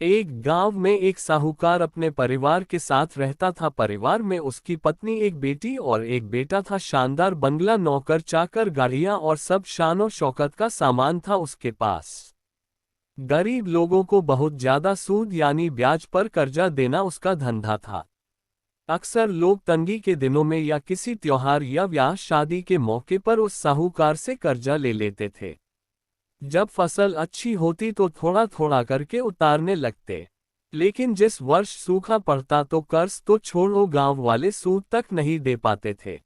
एक गांव में एक साहूकार अपने परिवार के साथ रहता था। परिवार में उसकी पत्नी, एक बेटी और एक बेटा था। शानदार बंगला, नौकर चाकर, गाड़ियां और सब शानो शौकत का सामान था उसके पास। गरीब लोगों को बहुत ज्यादा सूद यानी ब्याज पर कर्जा देना उसका धंधा था। अक्सर लोग तंगी के दिनों में या किसी त्योहार या ब्याह शादी के मौके पर उस साहूकार से कर्जा ले लेते थे। जब फसल अच्छी होती तो थोड़ा थोड़ा करके उतारने लगते, लेकिन जिस वर्ष सूखा पड़ता तो कर्ज तो छोड़ो, गांव वाले सूद तक नहीं दे पाते थे।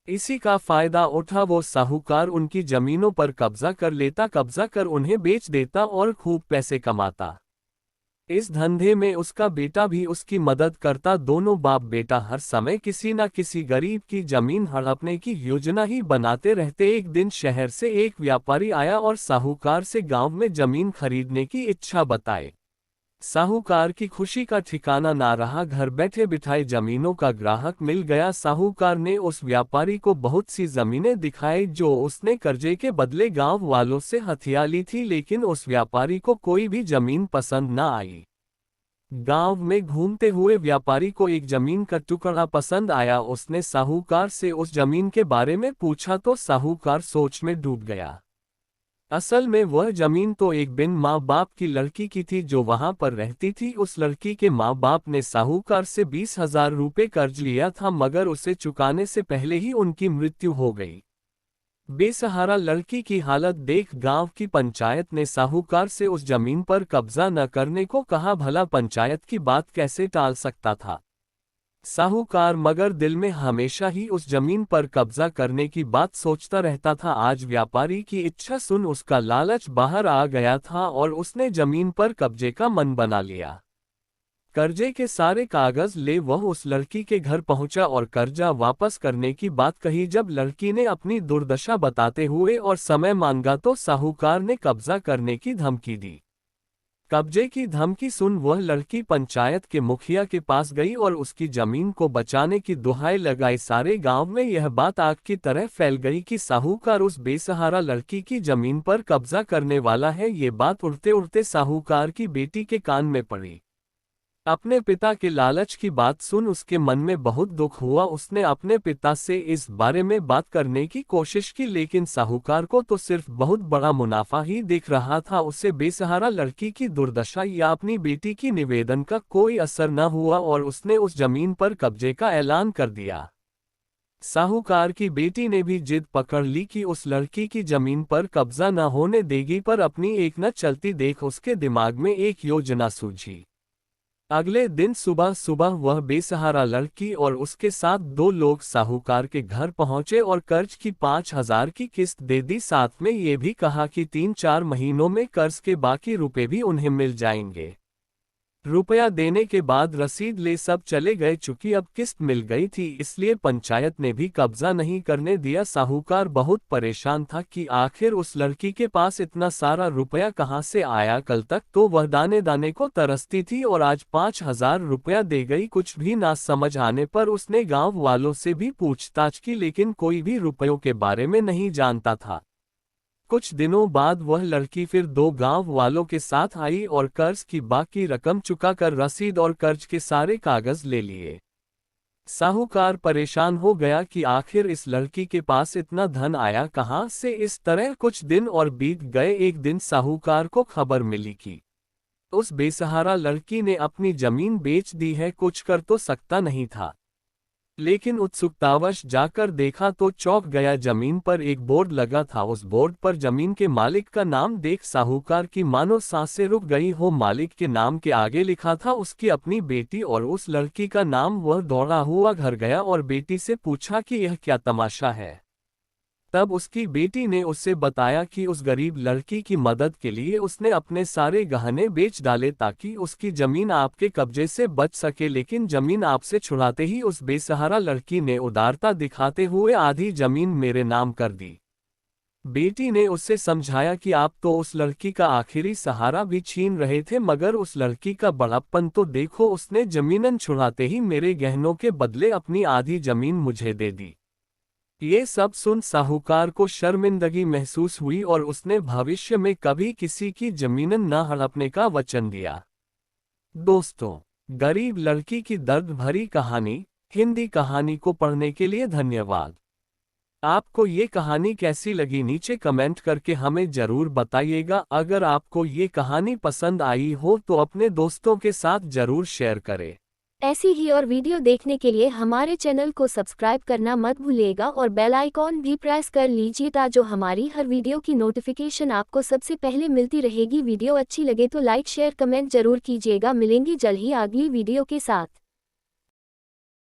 इसी का फायदा उठा वो साहूकार उनकी जमीनों पर कब्जा कर लेता, कब्जा कर उन्हें बेच देता और खूब पैसे कमाता। इस धंधे में उसका बेटा भी उसकी मदद करता। दोनों बाप बेटा हर समय किसी न किसी गरीब की जमीन हड़पने की योजना ही बनाते रहते। एक दिन शहर से एक व्यापारी आया और साहूकार से गांव में जमीन खरीदने की इच्छा बताए। साहूकार की खुशी का ठिकाना ना रहा, घर बैठे बिठाए जमीनों का ग्राहक मिल गया। साहूकार ने उस व्यापारी को बहुत सी जमीनें दिखाई जो उसने कर्जे के बदले गांव वालों से हथिया ली थी, लेकिन उस व्यापारी को कोई भी जमीन पसंद ना आई। गांव में घूमते हुए व्यापारी को एक जमीन का टुकड़ा पसंद आया। उसने साहूकार से उस जमीन के बारे में पूछा तो साहूकार सोच में डूब गया। असल में वह जमीन तो एक बिन माँ बाप की लड़की की थी जो वहां पर रहती थी। उस लड़की के माँ बाप ने साहूकार से 20,000 रुपये कर्ज लिया था, मगर उसे चुकाने से पहले ही उनकी मृत्यु हो गई। बेसहारा लड़की की हालत देख गांव की पंचायत ने साहूकार से उस जमीन पर कब्जा न करने को कहा। भला पंचायत की बात कैसे टाल सकता था साहूकार, मगर दिल में हमेशा ही उस जमीन पर कब्जा करने की बात सोचता रहता था। आज व्यापारी की इच्छा सुन उसका लालच बाहर आ गया था और उसने जमीन पर कब्जे का मन बना लिया। कर्जे के सारे कागज ले वह उस लड़की के घर पहुंचा और कर्जा वापस करने की बात कही। जब लड़की ने अपनी दुर्दशा बताते हुए और समय मांगा तो साहूकार ने कब्जा करने की धमकी दी। कब्जे की धमकी सुन वह लड़की पंचायत के मुखिया के पास गई और उसकी जमीन को बचाने की दुहाई लगाई। सारे गांव में यह बात आग की तरह फैल गई कि साहूकार उस बेसहारा लड़की की जमीन पर कब्जा करने वाला है। ये बात उड़ते उड़ते साहूकार की बेटी के कान में पड़ी। अपने पिता के लालच की बात सुन उसके मन में बहुत दुख हुआ। उसने अपने पिता से इस बारे में बात करने की कोशिश की, लेकिन साहूकार को तो सिर्फ बहुत बड़ा मुनाफा ही दिख रहा था। उसे बेसहारा लड़की की दुर्दशा या अपनी बेटी की निवेदन का कोई असर न हुआ और उसने उस जमीन पर कब्जे का ऐलान कर दिया। साहूकार की बेटी ने भी जिद पकड़ ली कि उस लड़की की जमीन पर कब्जा न होने देगी, पर अपनी एक न चलती देख उसके दिमाग में एक योजना सूझी। अगले दिन सुबह सुबह वह बेसहारा लड़की और उसके साथ 2 लोग साहूकार के घर पहुंचे और कर्ज की 5,000 की किस्त दे दी। साथ में ये भी कहा कि 3-4 महीनों में कर्ज के बाकी रुपए भी उन्हें मिल जाएंगे। रुपया देने के बाद रसीद ले सब चले गए। चूंकि अब किस्त मिल गई थी इसलिए पंचायत ने भी कब्जा नहीं करने दिया। साहूकार बहुत परेशान था कि आखिर उस लड़की के पास इतना सारा रुपया कहाँ से आया। कल तक तो वह दाने दाने को तरसती थी और आज 5,000 रुपया दे गई। कुछ भी ना समझ आने पर उसने गांव वालों से भी पूछताछ की, लेकिन कोई भी रुपयों के बारे में नहीं जानता था। कुछ दिनों बाद वह लड़की फिर 2 गांव वालों के साथ आई और कर्ज की बाकी रकम चुकाकर रसीद और कर्ज के सारे कागज ले लिए। साहूकार परेशान हो गया कि आखिर इस लड़की के पास इतना धन आया कहां से। इस तरह कुछ दिन और बीत गए। एक दिन साहूकार को खबर मिली कि उस बेसहारा लड़की ने अपनी जमीन बेच दी है। कुछ कर तो सकता नहीं था, लेकिन उत्सुकतावश जाकर देखा तो चौंक गया। जमीन पर एक बोर्ड लगा था। उस बोर्ड पर जमीन के मालिक का नाम देख साहूकार की मानो सांसें रुक गई हो। मालिक के नाम के आगे लिखा था उसकी अपनी बेटी और उस लड़की का नाम। वह दौड़ा हुआ घर गया और बेटी से पूछा कि यह क्या तमाशा है। तब उसकी बेटी ने उससे बताया कि उस गरीब लड़की की मदद के लिए उसने अपने सारे गहने बेच डाले ताकि उसकी जमीन आपके कब्जे से बच सके। लेकिन जमीन आपसे छुड़ाते ही उस बेसहारा लड़की ने उदारता दिखाते हुए आधी जमीन मेरे नाम कर दी। बेटी ने उससे समझाया कि आप तो उस लड़की का आखिरी सहारा भी छीन रहे थे, मगर उस लड़की का बड़प्पन तो देखो, उसने जमीनन छुड़ाते ही मेरे गहनों के बदले अपनी आधी जमीन मुझे दे दी। ये सब सुन साहूकार को शर्मिंदगी महसूस हुई और उसने भविष्य में कभी किसी की जमीनन न हड़पने का वचन दिया। दोस्तों, गरीब लड़की की दर्द भरी कहानी हिंदी कहानी को पढ़ने के लिए धन्यवाद। आपको ये कहानी कैसी लगी नीचे कमेंट करके हमें जरूर बताइएगा। अगर आपको ये कहानी पसंद आई हो तो अपने दोस्तों के साथ जरूर शेयर करें। ऐसी ही और वीडियो देखने के लिए हमारे चैनल को सब्सक्राइब करना मत भूलिएगा और बेल आइकॉन भी प्रेस कर लीजिए ताकि हमारी हर वीडियो की नोटिफिकेशन आपको सबसे पहले मिलती रहेगी। वीडियो अच्छी लगे तो लाइक शेयर कमेंट जरूर कीजिएगा। मिलेंगे जल्द ही अगली वीडियो के साथ।